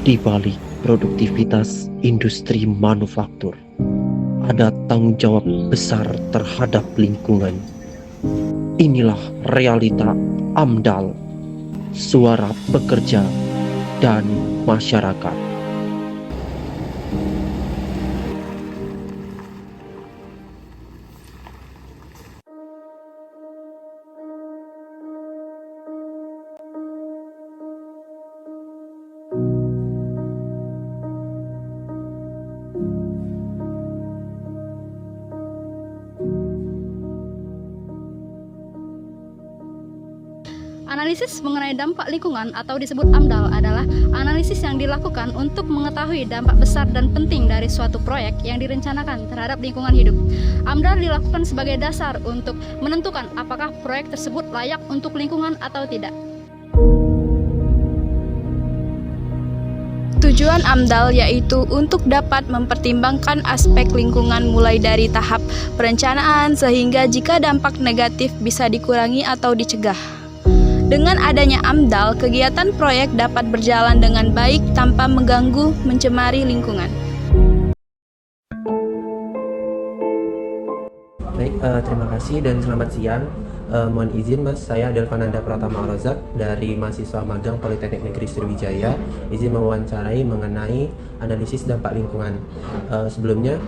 Di balik produktivitas industri manufaktur, ada tanggung jawab besar terhadap lingkungan. Inilah realita AMDAL, suara pekerja dan masyarakat. Analisis mengenai dampak lingkungan atau disebut AMDAL adalah analisis yang dilakukan untuk mengetahui dampak besar dan penting dari suatu proyek yang direncanakan terhadap lingkungan hidup. AMDAL dilakukan sebagai dasar untuk menentukan apakah proyek tersebut layak untuk lingkungan atau tidak. Tujuan AMDAL yaitu untuk dapat mempertimbangkan aspek lingkungan mulai dari tahap perencanaan sehingga jika dampak negatif bisa dikurangi atau dicegah. Dengan adanya AMDAL, kegiatan proyek dapat berjalan dengan baik tanpa mengganggu, mencemari lingkungan. Baik, terima kasih dan selamat siang. Mohon izin Mas, saya Delvananda Pratama Rozak dari mahasiswa magang Politeknik Negeri Sriwijaya. Izin mewawancarai mengenai analisis dampak lingkungan. Sebelumnya,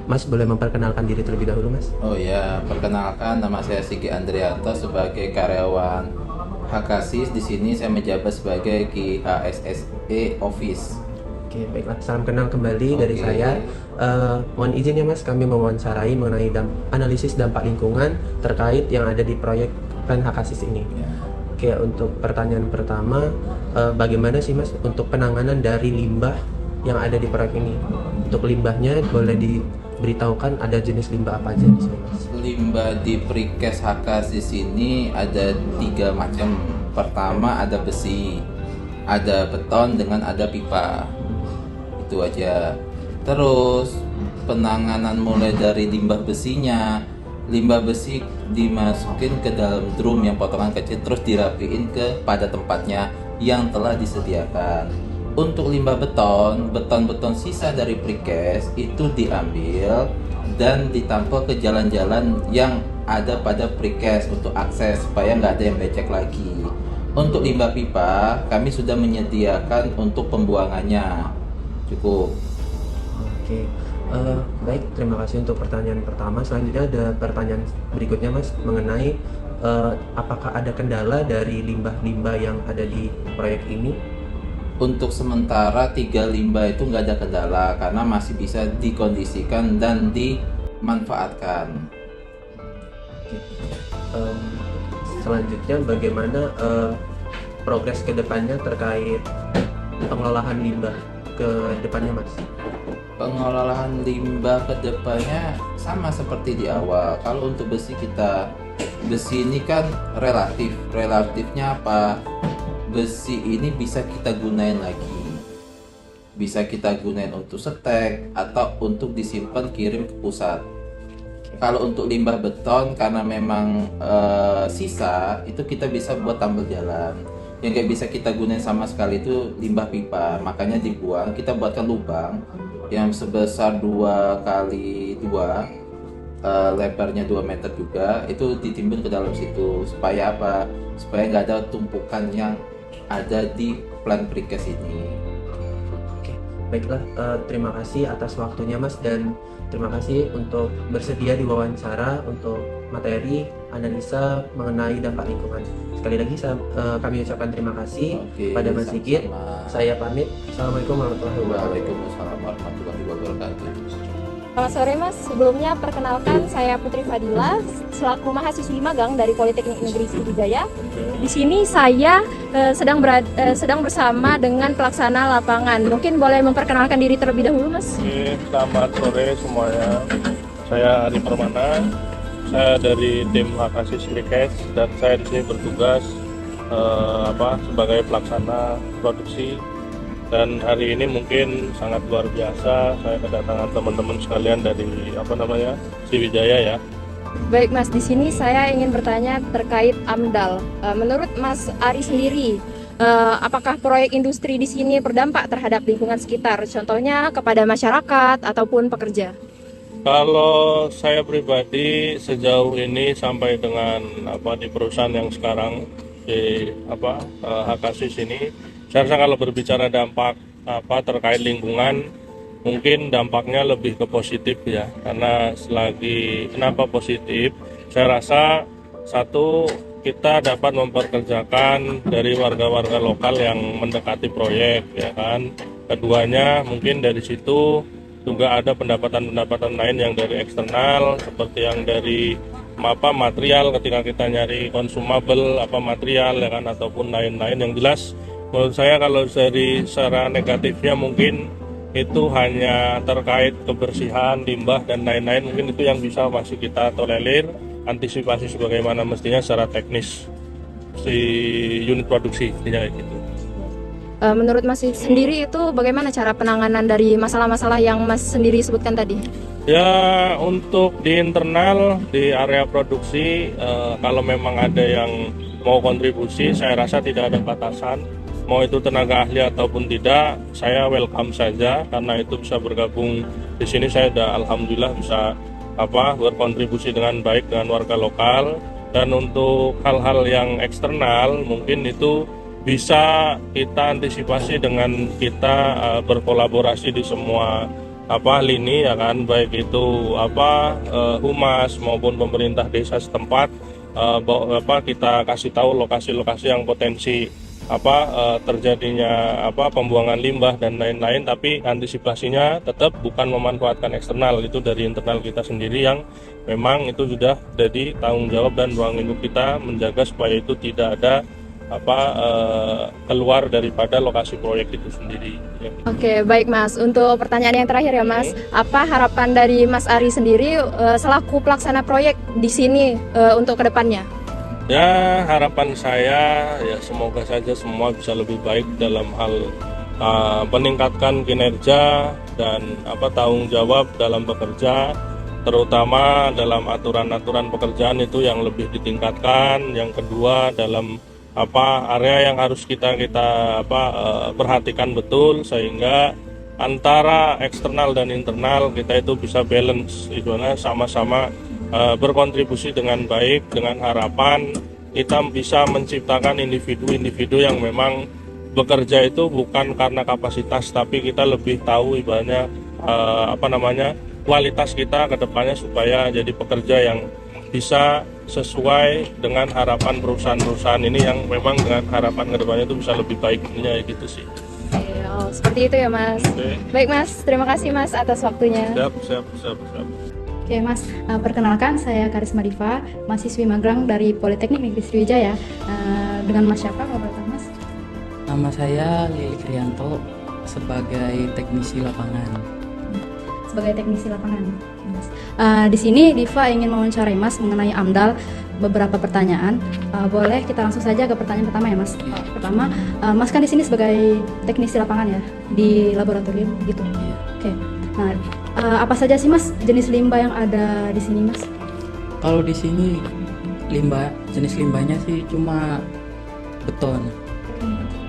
Mas boleh memperkenalkan diri terlebih dahulu, Mas? Oh ya, perkenalkan, nama saya Sigi Andrianto sebagai karyawan HKSIS. Di sini saya menjabat sebagai QHSSE Office. Oke, baiklah. Salam kenal kembali dari saya. Mohon izin ya Mas, kami mewawancarai mengenai analisis dampak lingkungan terkait yang ada di proyek Plan HKSIS ini. Ya. Oke, untuk pertanyaan pertama, bagaimana sih Mas untuk penanganan dari limbah yang ada di proyek ini? Untuk limbahnya boleh diberitahukan ada jenis limbah apa aja di sini, Mas? Limbah di Prekes HKSIS ini ada 3 macam. Pertama ada besi, ada beton, dengan ada pipa. Itu aja. Terus penanganan mulai dari limbah besinya. Limbah besi dimasukin ke dalam drum yang potongan kecil, terus dirapiin pada tempatnya yang telah disediakan. Untuk limbah beton sisa dari prekes itu diambil dan ditampung ke jalan-jalan yang ada pada prekes untuk akses supaya nggak ada yang becek lagi. Untuk limbah pipa kami sudah menyediakan untuk pembuangannya. Cukup. Oke, baik, terima kasih untuk pertanyaan pertama. Selanjutnya ada pertanyaan berikutnya Mas mengenai apakah ada kendala dari limbah-limbah yang ada di proyek ini? Untuk sementara 3 limbah itu nggak ada kendala karena masih bisa dikondisikan dan dimanfaatkan. Oke. Selanjutnya bagaimana progres ke depannya terkait pengelolaan limbah ke depannya Mas? Pengelolaan limbah ke depannya sama seperti di awal. Kalau untuk besi ini kan relatifnya apa? Besi ini bisa kita gunain lagi, bisa kita gunain untuk setek atau untuk disimpan kirim ke pusat. Kalau untuk limbah beton karena memang sisa itu kita bisa buat tambal jalan. Yang nggak bisa kita gunain sama sekali itu limbah pipa, makanya dibuang. Kita buatkan lubang yang sebesar 2 kali 2, lebarnya 2 meter juga, itu ditimbun ke dalam situ. Supaya apa? Supaya nggak ada tumpukan yang ada di plan prekes ini. Oke, baiklah, terima kasih atas waktunya Mas dan terima kasih untuk bersedia diwawancara untuk materi analisa mengenai dampak lingkungan. Sekali lagi kami ucapkan terima kasih pada Mas Sigit. Saya pamit. Assalamualaikum warahmatullahi wabarakatuh. Waalaikumsalam warahmatullahi wabarakatuh. Selamat sore Mas, sebelumnya perkenalkan saya Putri Fadila selaku mahasiswi magang dari Politeknik Negeri Sriwijaya. Di sini saya sedang bersama dengan pelaksana lapangan. Mungkin boleh memperkenalkan diri terlebih dahulu Mas. Selamat sore semuanya. Saya Ari Permana. Saya dari tim HKSIS Prekes dan saya di sini bertugas sebagai pelaksana produksi. Dan hari ini mungkin sangat luar biasa, saya kedatangan teman-teman sekalian dari Sriwijaya ya. Baik Mas, di sini saya ingin bertanya terkait AMDAL. Menurut Mas Ari sendiri, apakah proyek industri di sini berdampak terhadap lingkungan sekitar, contohnya kepada masyarakat ataupun pekerja? Kalau saya pribadi sejauh ini sampai dengan di perusahaan yang sekarang di HKSIS ini, saya rasa kalau berbicara dampak terkait lingkungan, mungkin dampaknya lebih ke positif ya. Karena kenapa positif? Saya rasa satu, kita dapat memperkerjakan dari warga-warga lokal yang mendekati proyek ya kan. Keduanya mungkin dari situ juga ada pendapatan-pendapatan lain yang dari eksternal, seperti yang dari material ketika kita nyari consumable material ya kan, ataupun lain-lain. Yang jelas menurut saya kalau dari secara negatifnya mungkin itu hanya terkait kebersihan, limbah dan lain-lain, mungkin itu yang bisa masih kita tolerir, antisipasi sebagaimana mestinya secara teknis si unit produksi gitu. Menurut Mas sendiri itu bagaimana cara penanganan dari masalah-masalah yang Mas sendiri sebutkan tadi? Ya, untuk di internal, di area produksi, kalau memang ada yang mau kontribusi, saya rasa tidak ada batasan. Mau itu tenaga ahli ataupun tidak, saya welcome saja, karena itu bisa bergabung di sini. Saya sudah alhamdulillah bisa berkontribusi dengan baik dengan warga lokal. Dan untuk hal-hal yang eksternal, mungkin itu bisa kita antisipasi dengan kita berkolaborasi di semua lini ya kan, baik itu humas maupun pemerintah desa setempat, kita kasih tahu lokasi-lokasi yang potensi terjadinya pembuangan limbah dan lain-lain, tapi antisipasinya tetap bukan memanfaatkan eksternal, itu dari internal kita sendiri yang memang itu sudah jadi tanggung jawab dan ruang lingkup kita menjaga supaya itu tidak ada keluar daripada lokasi proyek itu sendiri. Oke, baik Mas. Untuk pertanyaan yang terakhir ya Mas, apa harapan dari Mas Ari sendiri selaku pelaksana proyek di sini untuk kedepannya? Ya, harapan saya ya semoga saja semua bisa lebih baik dalam hal meningkatkan kinerja dan tanggung jawab dalam bekerja, terutama dalam aturan-aturan pekerjaan itu yang lebih ditingkatkan. Yang kedua, dalam area yang harus kita perhatikan betul, sehingga antara eksternal dan internal kita itu bisa balance, sama-sama berkontribusi dengan baik, dengan harapan kita bisa menciptakan individu-individu yang memang bekerja itu bukan karena kapasitas, tapi kita lebih tahu ibaratnya kualitas kita ke depannya supaya jadi pekerja yang bisa sesuai dengan harapan perusahaan-perusahaan ini, yang memang dengan harapan kedepannya itu bisa lebih baiknya gitu sih. Seperti itu ya Mas. Baik Mas, terima kasih Mas atas waktunya. Siap. Oke Mas, perkenalkan saya Karisma Diva, mahasiswi magang dari Politeknik Negeri Sriwijaya. Dengan Mas siapa kalau boleh Mas? Nama saya Lili Krianto sebagai teknisi lapangan. Sebagai teknisi lapangan, Mas. Di sini Diva ingin mewawancarai Mas mengenai AMDAL, beberapa pertanyaan. Boleh kita langsung saja ke pertanyaan pertama ya Mas. Pertama, Mas kan di sini sebagai teknisi lapangan ya di laboratorium gitu. Oke. Nah, apa saja sih Mas jenis limbah yang ada di sini Mas? Kalau di sini jenis limbahnya sih cuma beton.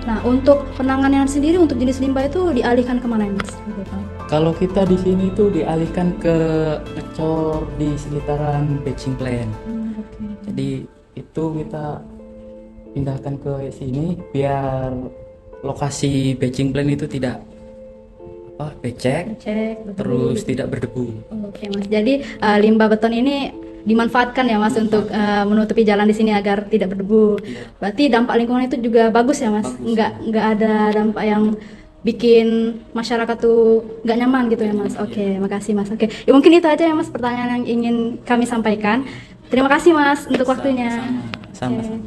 Nah, untuk penanganan sendiri untuk jenis limbah itu dialihkan kemana ya Mas? Kalau kita di sini itu dialihkan ke ngecor di sekitaran batching plant. Jadi itu kita pindahkan ke sini biar lokasi batching plant itu tidak becek, terus tidak berdebu. Oke Mas. Jadi limbah beton ini dimanfaatkan ya Mas untuk menutupi jalan di sini agar tidak berdebu. Berarti dampak lingkungan itu juga bagus ya Mas. Nggak ada dampak yang bikin masyarakat tuh nggak nyaman gitu ya Mas. Oke, makasih Mas. Oke, ya, mungkin itu aja ya Mas pertanyaan yang ingin kami sampaikan. Terima kasih Mas untuk waktunya. Sama-sama.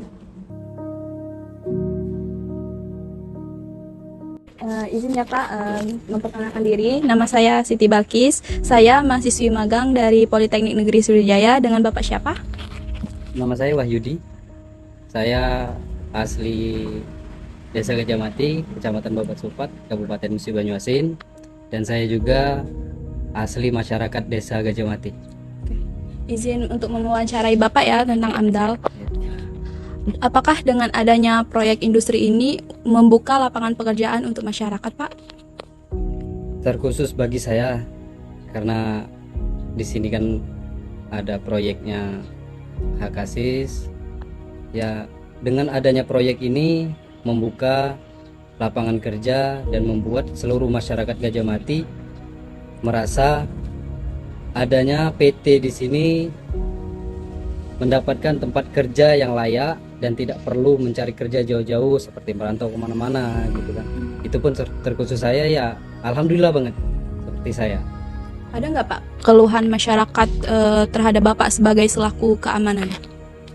Izin ya Pak, memperkenalkan diri. Nama saya Siti Balkis. Saya mahasiswi magang dari Politeknik Negeri Sriwijaya. Dengan Bapak siapa? Nama saya Wahyudi. Saya asli Desa Gajah Mati, Kecamatan Babat Supat, Kabupaten Musi Banyuasin, dan saya juga asli masyarakat Desa Gajah Mati. Izin untuk mewawancarai Bapak ya tentang AMDAL. Apakah dengan adanya proyek industri ini membuka lapangan pekerjaan untuk masyarakat, Pak? Terkhusus bagi saya, karena di sini kan ada proyeknya Hakasis. Ya, dengan adanya proyek ini membuka lapangan kerja dan membuat seluruh masyarakat Gajah Mati merasa adanya PT di sini mendapatkan tempat kerja yang layak dan tidak perlu mencari kerja jauh-jauh seperti merantau kemana-mana gitu kan. Itu pun terkhusus saya, ya alhamdulillah banget seperti saya. Ada nggak Pak keluhan masyarakat terhadap Bapak sebagai selaku keamanan?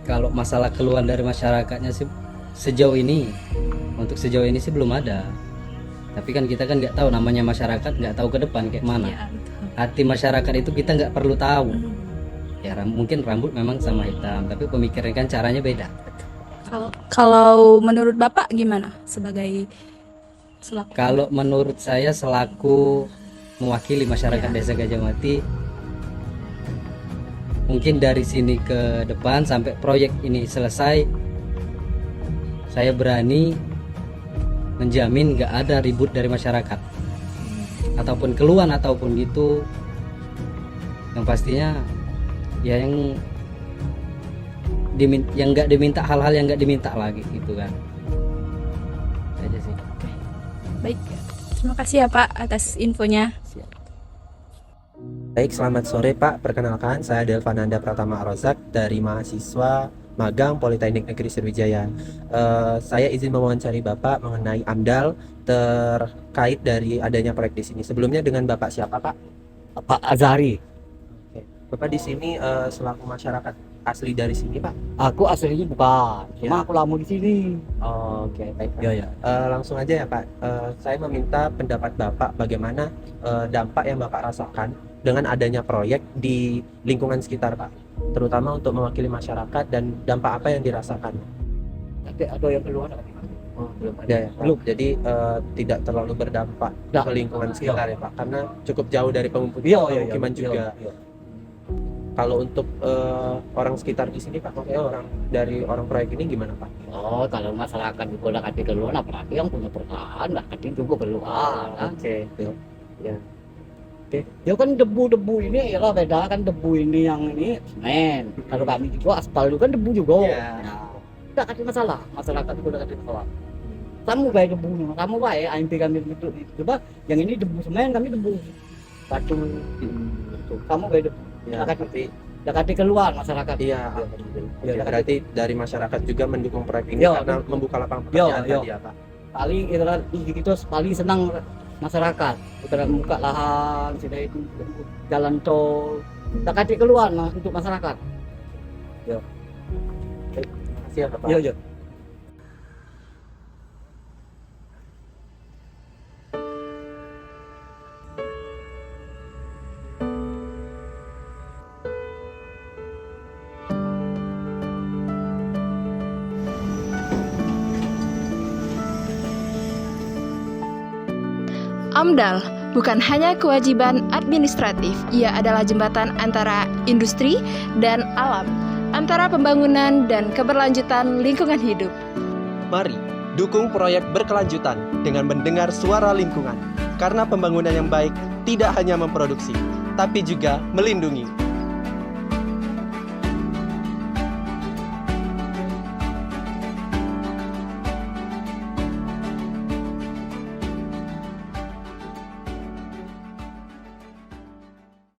Kalau masalah keluhan dari masyarakatnya sih sejauh ini sih belum ada. Tapi kan kita kan nggak tahu, namanya masyarakat nggak tahu ke depan kayak mana. Ya, betul. Hati masyarakat itu kita nggak perlu tahu. Ya mungkin rambut memang sama hitam, tapi pemikiran kan caranya beda. Kalau menurut Bapak gimana sebagai selaku? Kalau menurut saya selaku mewakili masyarakat Desa Gajah Mati, mungkin dari sini ke depan sampai proyek ini selesai, saya berani menjamin nggak ada ribut dari masyarakat ataupun keluhan ataupun gitu. Yang pastinya ya yang nggak diminta, hal-hal yang nggak diminta lagi gitu kan. Aja sih. Baik, terima kasih ya Pak atas infonya. Baik, selamat sore Pak. Perkenalkan, saya Delvananda Pratama Arozak dari mahasiswa magang Politeknik Negeri Sriwijaya. Saya izin mewawancari Bapak mengenai AMDAL terkait dari adanya proyek di sini. Sebelumnya dengan Bapak siapa Pak? Pak Azari. Oke. Bapak di sini selaku masyarakat asli dari sini Pak? Aku aslinya bukan, cuma Ya. aku lama di sini. Oke, baik Pak. Ya. Langsung aja ya Pak. Saya meminta pendapat Bapak bagaimana dampak yang Bapak rasakan dengan adanya proyek di lingkungan sekitar Pak, terutama untuk mewakili masyarakat, dan dampak apa yang dirasakan? Tapi ada yang keluar nggak? Oh, belum ada ya Pak. Belum. Jadi tidak terlalu berdampak Nggak. ke lingkungan sekitar ya Pak, karena cukup jauh dari Iya. pemukiman juga. Kalau untuk orang sekitar di sini Pak, maksudnya orang proyek ini gimana Pak? Oh, kalau masyarakat juga udah kati keluar, apalagi yang punya perusahaan lah kati juga keluar. Oke. Ya. Ya kan debu-debu ini ya beda kan, debu ini yang ini semen. Kalau kami juga aspal juga kan debu juga. Iya. Nah, tidak kati masalah, masyarakat juga udah kati masalah. Kamu baik debunya, kamu baik AMP kami itu coba yang ini debu semen, kami debu batu. Kamu baik debu. Ya, tapi Dekati keluar masyarakat. iya, Ya, ya, berarti dari masyarakat juga mendukung proyek ini Ya, karena membuka lapangan pekerjaan ya. tadi ya Pak. Paling itu paling senang masyarakat. Kita membuka lahan, sudah itu jalan tol. Dekati keluar untuk masyarakat. Terima kasih ya Bapak. Iya. AMDAL bukan hanya kewajiban administratif, ia adalah jembatan antara industri dan alam, antara pembangunan dan keberlanjutan lingkungan hidup. Mari dukung proyek berkelanjutan dengan mendengar suara lingkungan, karena pembangunan yang baik tidak hanya memproduksi, tapi juga melindungi.